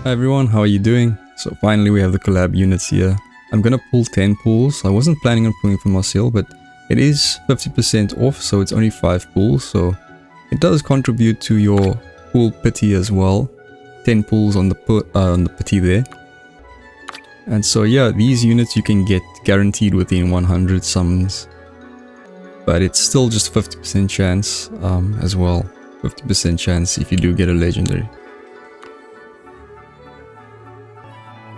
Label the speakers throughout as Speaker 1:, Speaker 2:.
Speaker 1: Hi everyone, how are you doing? So finally we have the collab units here. I'm gonna pull 10 pulls. I wasn't planning on pulling from Marcille, but it is 50% off, so it's only 5 pulls, so it does contribute to your pull pity as well. 10 pulls on the pity there. And so yeah, these units you can get guaranteed within 100 summons. But it's still just 50% chance as well. 50% chance if you do get a legendary.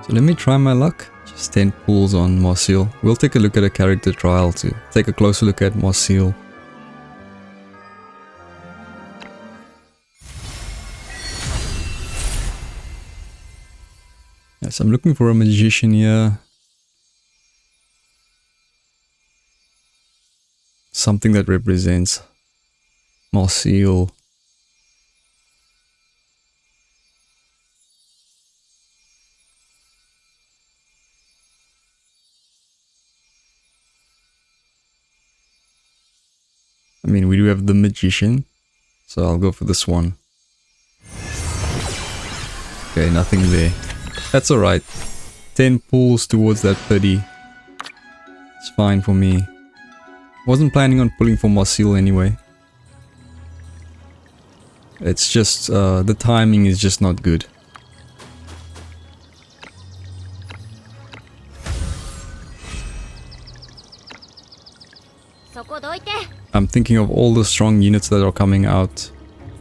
Speaker 1: So let me try my luck. Just 10 pulls on Marcille. We'll take a look at a character trial to take a closer look at Marcille. Yes, I'm looking for a magician here. Something that represents Marcille. I mean, we do have the magician, so I'll go for this one. Okay, nothing there. That's alright. 10 pulls towards that 30. It's fine for me. Wasn't planning on pulling for Marcille anyway. It's just, the timing is just not good. I'm thinking of all the strong units that are coming out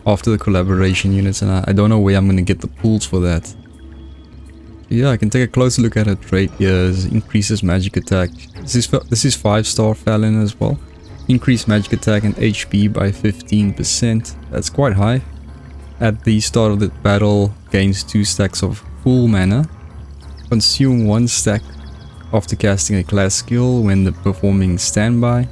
Speaker 1: after the collaboration units, and I don't know where I'm going to get the pulls for that. Yeah, I can take a closer look at her trait here. Increases magic attack. This is 5-star Fallon as well. Increase magic attack and HP by 15%. That's quite high. At the start of the battle, gains 2 stacks of full mana. Consume 1 stack after casting a class skill when performing standby.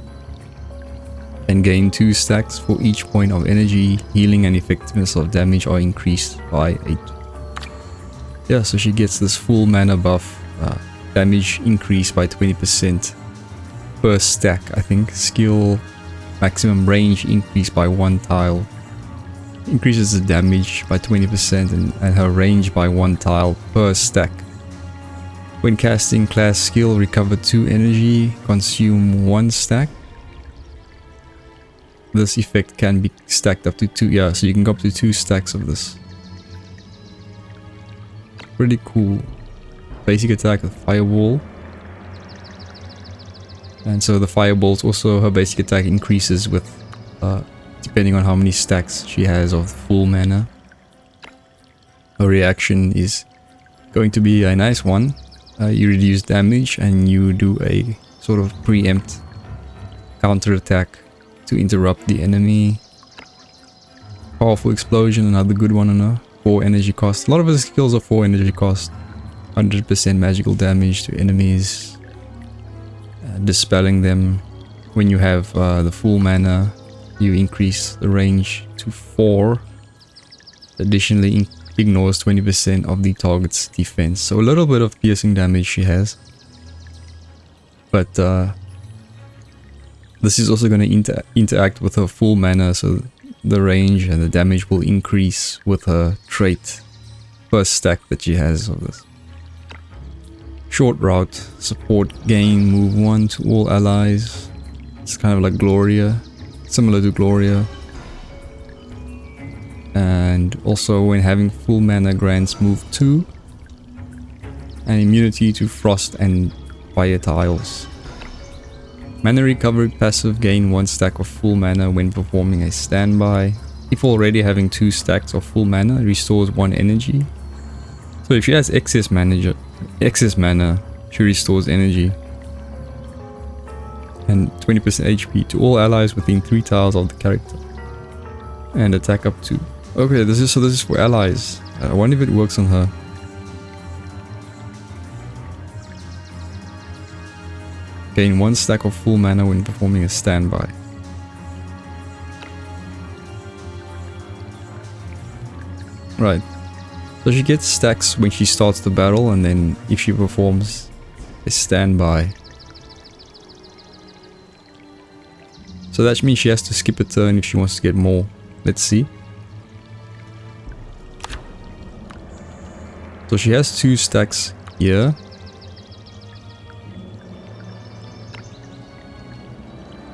Speaker 1: And gain 2 stacks for each point of energy. Healing and effectiveness of damage are increased by 8. Yeah, so she gets this full mana buff. Damage increased by 20% per stack, I think. Skill maximum range increased by 1 tile. Increases the damage by 20% and her range by 1 tile per stack. When casting class skill, recover 2 energy, consume 1 stack. This effect can be stacked up to 2, yeah, so you can go up to 2 stacks of this. Pretty cool. Basic attack with fireball. And so the fireballs also, her basic attack increases with, depending on how many stacks she has of full mana. Her reaction is going to be a nice one. You reduce damage and you do a sort of preempt counter attack to interrupt the enemy. Powerful explosion, another good one on her. 4 energy cost. A lot of her skills are 4 energy cost. 100% magical damage to enemies. Dispelling them. When you have the full mana, you increase the range to 4. Additionally, ignores 20% of the target's defense. So a little bit of piercing damage she has. But this is also going to interact with her full mana, so the range and the damage will increase with her trait per stack that she has of this. Short route, support gain, move 1 to all allies. It's kind of like Gloria, similar to Gloria. And also when having full mana grants move 2. And immunity to frost and fire tiles. Mana recovery passive, gain 1 stack of full mana when performing a standby. If already having 2 stacks of full mana, restores 1 energy. So if she has excess mana, she restores energy. And 20% HP to all allies within 3 tiles of the character. And attack up to... Okay, this is for allies. I wonder if it works on her. Gain 1 stack of full mana when performing a standby. Right. So she gets stacks when she starts the battle, and then if she performs a standby. So that means she has to skip a turn if she wants to get more. Let's see. So So she has 2 stacks here.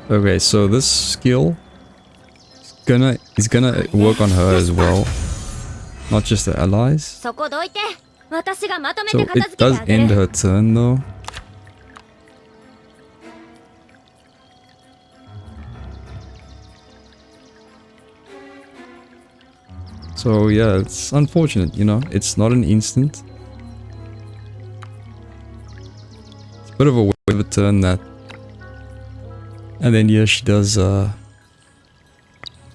Speaker 1: Okay, so this skill is gonna work on her as well, not just the allies. So it does end her turn though. So yeah, it's unfortunate, you know, it's not an instant. It's a bit of a way of a turn that. And then yeah, she does,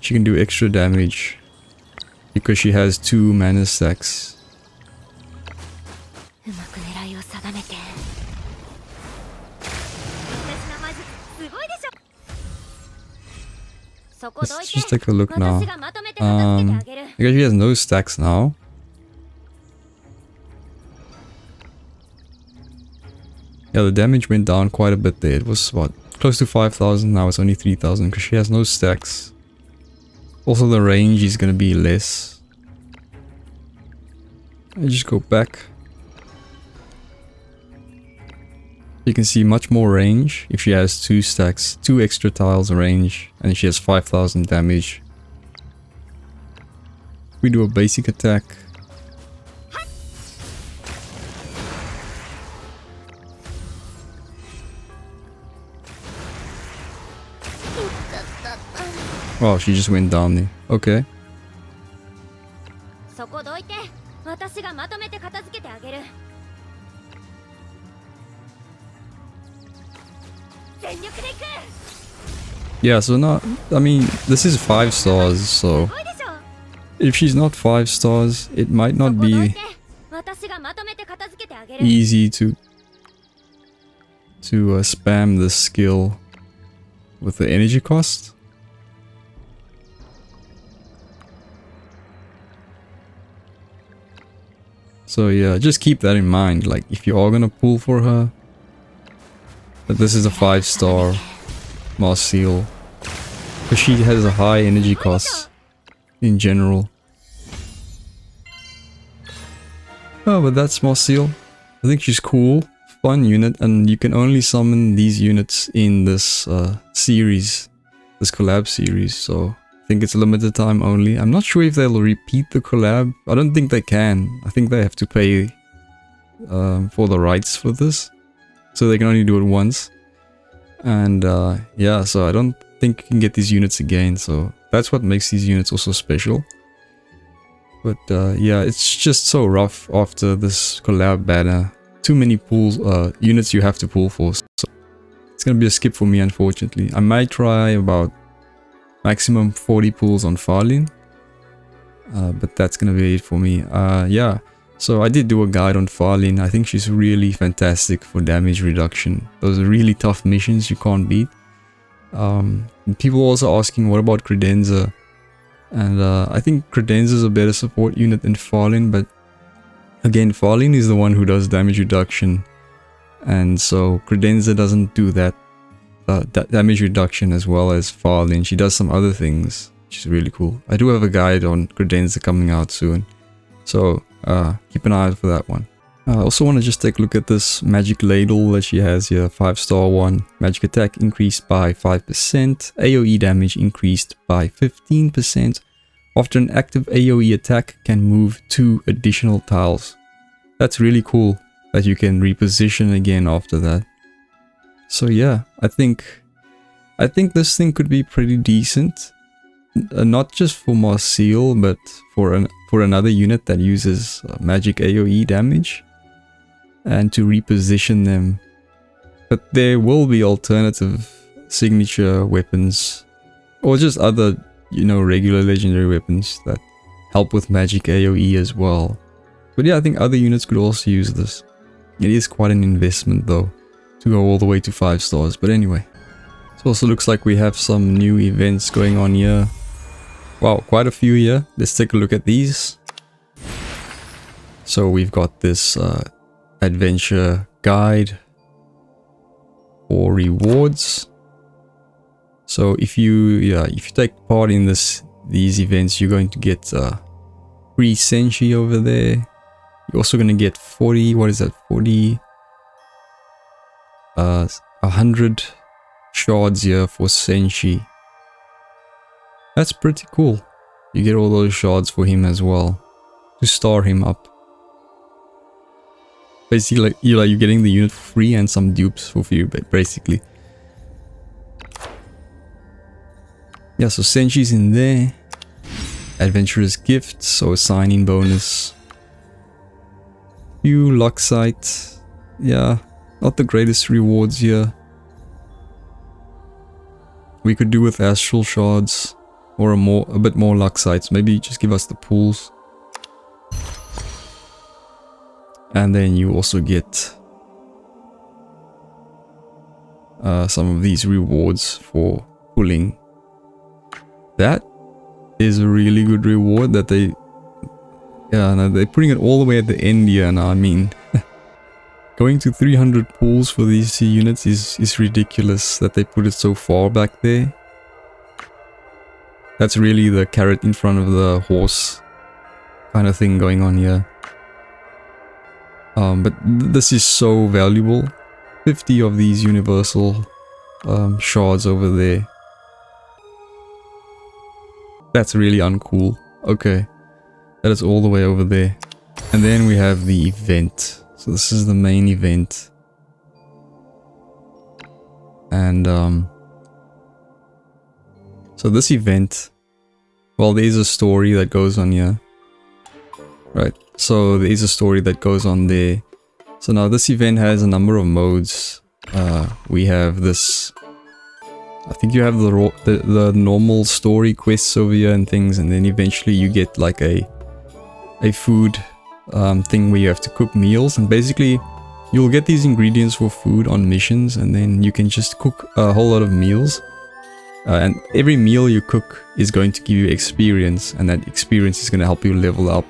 Speaker 1: she can do extra damage because she has 2 mana stacks. Let's just take a look now. I guess she has no stacks now. Yeah, the damage went down quite a bit there. It was what? Close to 5,000, now it's only 3,000 because she has no stacks. Also the range is gonna be less. I just go back. You can see much more range if she has 2 stacks, 2 extra tiles range, and she has 5,000 damage. We do a basic attack. Oh, she just went down there. Okay. Yeah, so not, I mean, this is 5 stars, so if she's not 5 stars, it might not be easy to spam this skill with the energy cost. So yeah, just keep that in mind, like if you are gonna pull for her, that this is a 5-star Marcille, because she has a high energy cost in general. Oh, but that's Marcille. I think she's cool, fun unit, and you can only summon these units in this series, this collab series, so I think it's limited time only. I'm not sure if they'll repeat the collab. I don't think they can. I think they have to pay for the rights for this, so they can only do it once. And yeah, so I don't think you can get these units again, so that's what makes these units also special. But yeah, it's just so rough after this collab banner. Too many pulls, units you have to pull for, so it's gonna be a skip for me, unfortunately. I might try about maximum 40 pulls on Farlin, but that's gonna be it for me. Yeah, so I did do a guide on Farlin. I think she's really fantastic for damage reduction. Those are really tough missions you can't beat. People also asking what about Credenza, and I think Credenza is a better support unit than Farlin, but again, Farlin is the one who does damage reduction, and so Credenza doesn't do that damage reduction as well as Farlin. She does some other things, which is really cool. I do have a guide on Credenza coming out soon, so keep an eye out for that one. I also want to just take a look at this magic ladle that she has here. 5-star one. Magic attack increased by 5%. AoE damage increased by 15%. After an active AoE attack, can move 2 additional tiles. That's really cool that you can reposition again after that. So yeah, I think this thing could be pretty decent. Not just for Marcille, but for another unit that uses magic AoE damage, and to reposition them. But there will be alternative signature weapons, or just other, you know, regular legendary weapons that help with magic AoE as well. But yeah, I think other units could also use this. It is quite an investment though, to go all the way to 5 stars. But anyway, it also looks like we have some new events going on here. Wow, quite a few here. Let's take a look at these. So we've got this adventure guide for rewards. So if you take part in these events, you're going to get free senshi over there. You're also gonna get 40, what is that, 40, 100 shards here for Senshi. That's pretty cool. You get all those shards for him as well, to star him up. Basically, you're getting the unit for free and some dupes for free, basically. Yeah, so Senshi's in there. Adventurous gift, so a sign-in bonus. Few luck sight. Yeah, not the greatest rewards here. We could do with astral shards or a bit more luck sites. Maybe just give us the pools. And then you also get some of these rewards for pulling. That is a really good reward that they... Yeah, no, they're putting it all the way at the end here now. I mean, going to 300 pools for these units is ridiculous that they put it so far back there. That's really the carrot in front of the horse kind of thing going on here. But this is so valuable. 50 of these universal shards over there. That's really uncool. Okay. That is all the way over there. And then we have the event. So this is the main event. And so this event, well, there's a story that goes on here. Right. So there is a story that goes on there. So now this event has a number of modes. We have this... I think you have the normal story quests over here and things, and then eventually you get like a food thing where you have to cook meals, and basically you'll get these ingredients for food on missions, and then you can just cook a whole lot of meals. And every meal you cook is going to give you experience, and that experience is going to help you level up.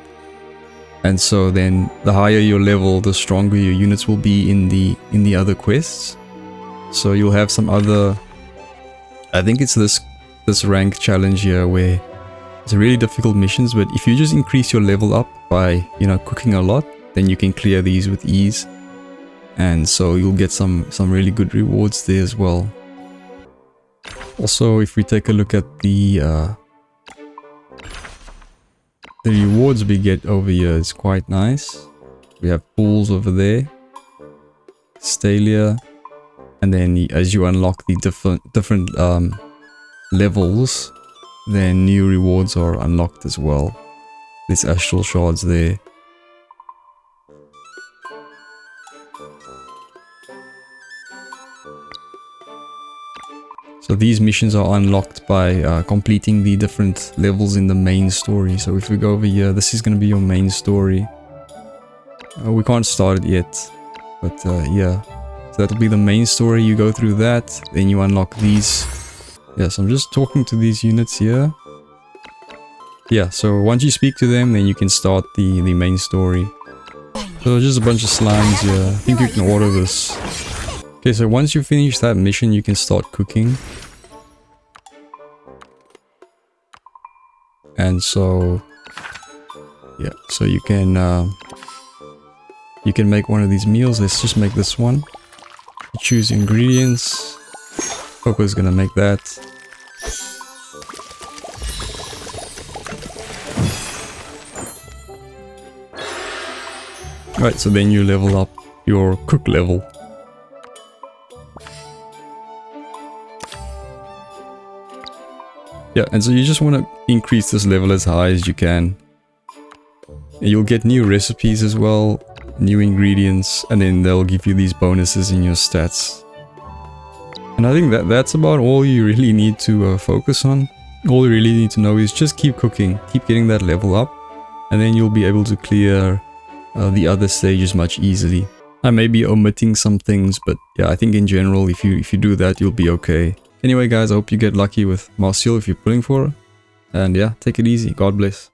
Speaker 1: And so then the higher your level, the stronger your units will be in the other quests. So you'll have some other... I think it's this rank challenge here where it's really difficult missions, but if you just increase your level up by, you know, cooking a lot, then you can clear these with ease. And so you'll get some really good rewards there as well. Also, if we take a look at the rewards we get over here, it's quite nice. We have pools over there, Stalia, and then as you unlock the different levels, then new rewards are unlocked as well. These astral shards there. So these missions are unlocked by completing the different levels in the main story. So if we go over here, this is going to be your main story. We can't start it yet, but yeah. So that'll be the main story. You go through that, then you unlock these. Yeah, so I'm just talking to these units here. Yeah, so once you speak to them, then you can start the main story. So just a bunch of slimes here. I think you can order this. Okay, so once you finish that mission, you can start cooking. And so, yeah, so you can make one of these meals. Let's just make this one. You choose ingredients. Coco's gonna make that. Right, so then you level up your cook level. Yeah, and so you just want to increase this level as high as you can. And you'll get new recipes as well, new ingredients, and then they'll give you these bonuses in your stats. And I think that's about all you really need to focus on. All you really need to know is just keep cooking, keep getting that level up, and then you'll be able to clear the other stages much easily. I may be omitting some things, but yeah, I think in general, if you do that, you'll be okay. Anyway guys, I hope you get lucky with Marcille if you're pulling for her. And yeah, take it easy. God bless.